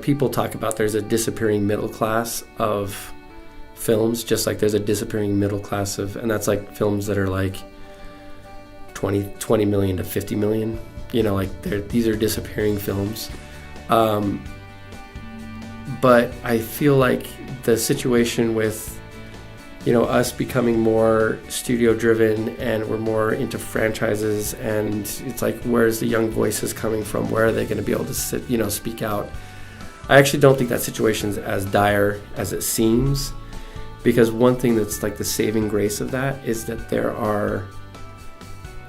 people talk about there's a disappearing middle class of films, just like there's a disappearing middle class of, and that's like films that are like 20 million to 50 million, like these are disappearing films. But I feel like the situation with, us becoming more studio driven and we're more into franchises, and it's like, where's the young voices coming from? Where are they going to be able to sit, speak out? I actually don't think that situation's as dire as it seems, because one thing that's like the saving grace of that is that there are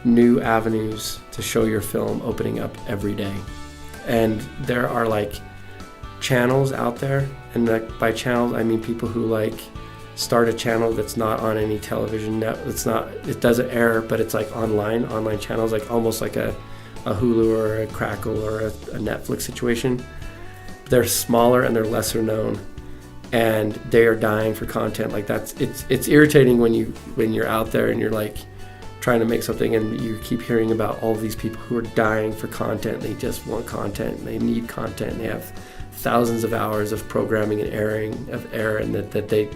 new avenues to show your film opening up every day. And there are like channels out there, and like by channels I mean people who like start a channel that's not on any television net. It doesn't air, but it's like online channels, like almost like a Hulu or a Crackle or a Netflix situation. They're smaller and they're lesser known, and they are dying for content. Like it's irritating when you're out there and you're like trying to make something and you keep hearing about all these people who are dying for content. They just want content and they need content, and they have thousands of hours of programming and air and that they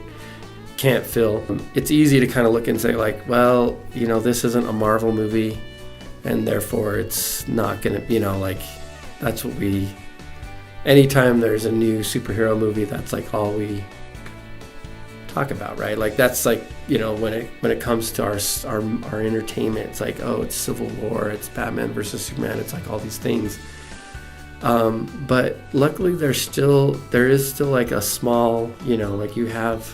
can't fill. It's easy to kind of look and say like, well, this isn't a Marvel movie and therefore it's not gonna, like that's what anytime there's a new superhero movie, that's like all we talk about, right? Like that's like, when it comes to our entertainment, it's like, oh, it's Civil War, it's Batman versus Superman, it's like all these things. But luckily there is still like a small, like you have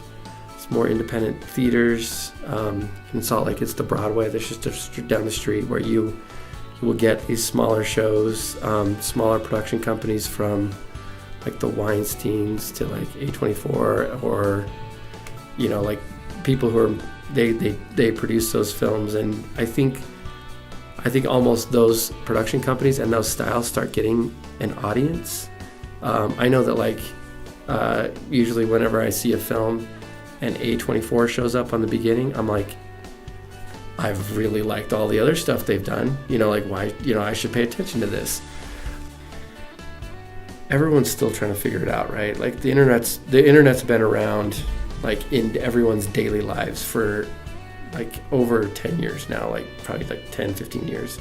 more independent theaters in Salt Lake. It's the Broadway. There's just down the street where you will get these smaller shows, smaller production companies from like the Weinsteins to like A24 or like people who are they produce those films. And I think almost those production companies and those styles start getting an audience. I know that like usually whenever I see a film and A24 shows up on the beginning, I'm like, I've really liked all the other stuff they've done. Like why, I should pay attention to this. Everyone's still trying to figure it out, right? Like the internet's been around like in everyone's daily lives for like over 10 years now, like probably like 10, 15 years.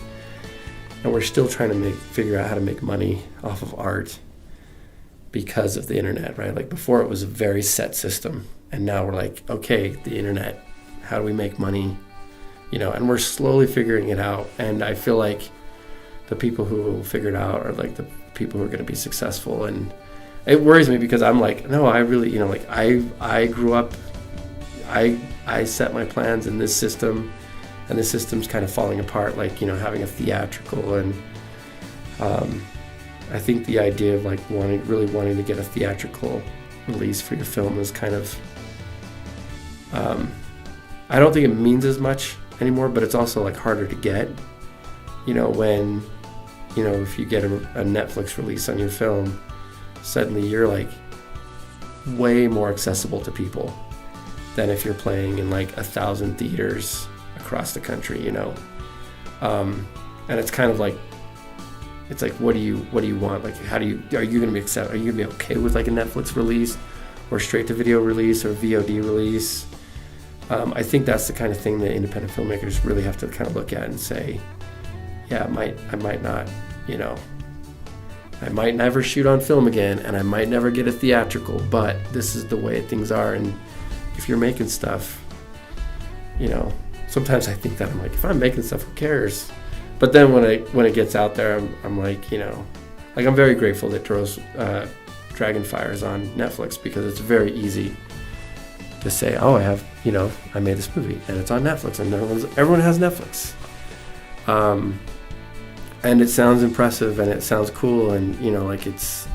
And we're still trying to figure out how to make money off of art because of the internet, right? Like before it was a very set system, and now we're like, okay, the internet, how do we make money? And we're slowly figuring it out. And I feel like the people who will figure it out are like the people who are going to be successful. And it worries me because I'm like, no, I really, like I grew up, I set my plans in this system, and the system's kind of falling apart, like, having a theatrical. And I think the idea of like really wanting to get a theatrical release for your film is kind of, I don't think it means as much anymore, but it's also like harder to get, when, if you get a Netflix release on your film, suddenly you're like way more accessible to people than if you're playing in like 1,000 theaters across the country, and it's kind of like, it's like, what do you want? Like, are you going to be okay with like a Netflix release or straight to video release or VOD release? I think that's the kind of thing that independent filmmakers really have to kind of look at and say, yeah, I might not, I might never shoot on film again, and I might never get a theatrical, but this is the way things are. And if you're making stuff, sometimes I think that I'm like, if I'm making stuff, who cares? But then when it gets out there, I'm like, like I'm very grateful that Dragonfire is on Netflix, because it's very easy to say, oh, I made this movie and it's on Netflix, and everyone has Netflix. And it sounds impressive and it sounds cool, and like it's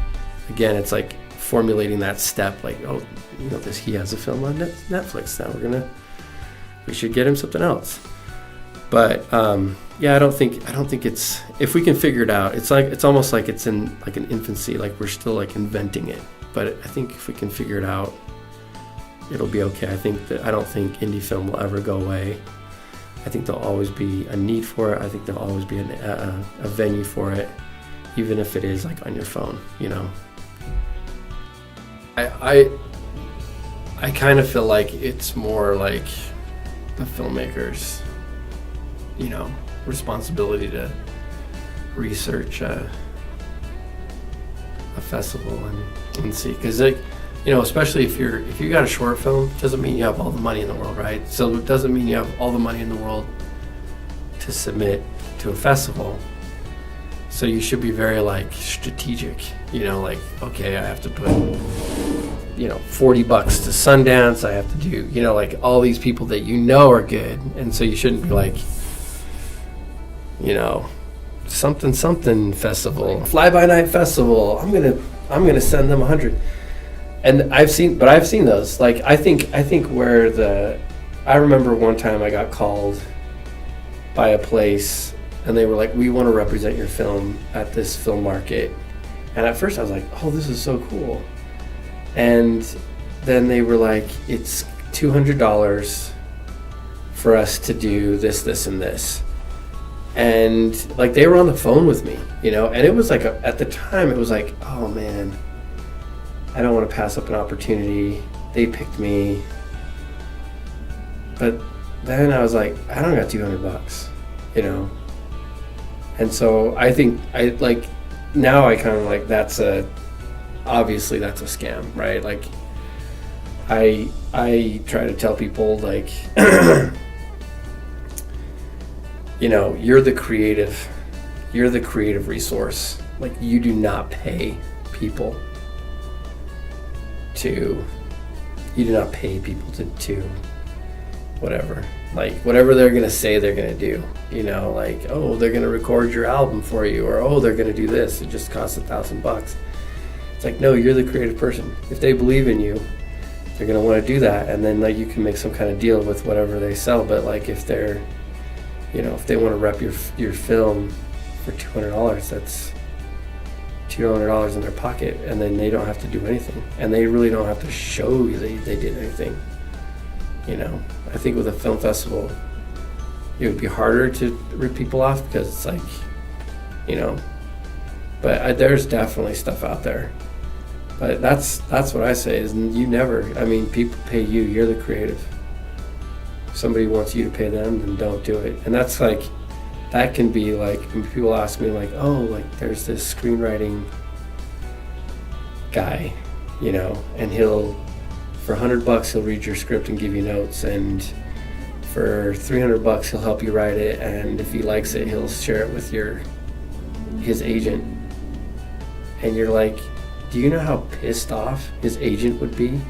like formulating that step, like, oh, he has a film on Netflix, now we should get him something else. But yeah, I don't think it's, if we can figure it out, it's almost like it's in like an infancy, like we're still like inventing it. But I think if we can figure it out, it'll be okay. I don't think indie film will ever go away. I think there'll always be a need for it. I think there'll always be a venue for it, even if it is like on your phone, I kind of feel like it's more like the filmmakers, responsibility to research a festival and see, because especially if you got a short film, it doesn't mean you have all the money in the world, right? So it doesn't mean you have all the money in the world to submit to a festival. So you should be very strategic, okay, I have to put $40 to Sundance, I have to do all these people that are good, and so you shouldn't be something festival, fly by night festival, I'm gonna send them 100. And I've seen those. I think I remember one time I got called by a place and they were like, we want to represent your film at this film market. And at first I was like, oh, this is so cool. And then they were like, it's $200 for us to do this, and this. And they were on the phone with me, and it was at the time it was like, oh man, I don't want to pass up an opportunity. They picked me. But then I was like, I don't got $200, And so I think now I kind of obviously that's a scam, right? I try to tell people you're the creative resource. You do not pay people to whatever. Whatever they're gonna say they're gonna do. Oh, they're gonna record your album for you, or oh, they're gonna do this. It just costs $1,000. It's no, you're the creative person. If they believe in you, they're gonna want to do that, and then you can make some kind of deal with whatever they sell. But if they're, if they want to rep your film for $200, that's $200 in their pocket, and then they don't have to do anything, and they really don't have to show you they did anything. I think with a film festival, it would be harder to rip people off because it's but there's definitely stuff out there. But that's what I say is people pay you. You're the creative. If somebody wants you to pay them, then don't do it. And that's that can be when people ask me there's this screenwriting guy, and for $100 he'll read your script and give you notes, and for $300 he'll help you write it, and if he likes it he'll share it with his agent. And you're like, do you know how pissed off his agent would be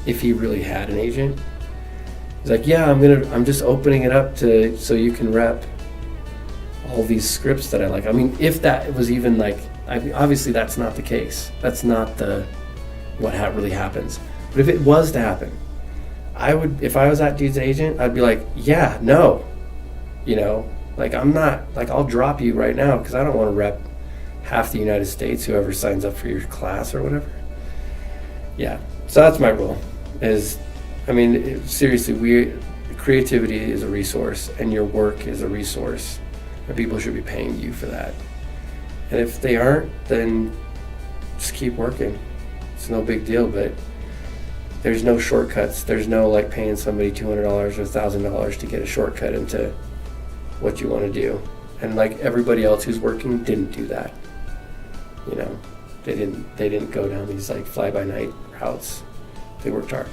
if he really had an agent? He's like, yeah, I'm just opening it up so you can rep all these scripts that I like. If that was even obviously that's not the case. That's not what really happens. But if it was to happen, if I was that dude's agent, I'd be like, yeah, no, I'm not, I'll drop you right now because I don't want to rep half the United States, whoever signs up for your class or whatever. Yeah, so that's my rule. Seriously, creativity is a resource, and your work is a resource, and people should be paying you for that. And if they aren't, then just keep working. It's no big deal, but there's no shortcuts. There's no paying somebody $200 or $1,000 to get a shortcut into what you want to do. And everybody else who's working didn't do that. They didn't go down these fly by night routes. They worked hard.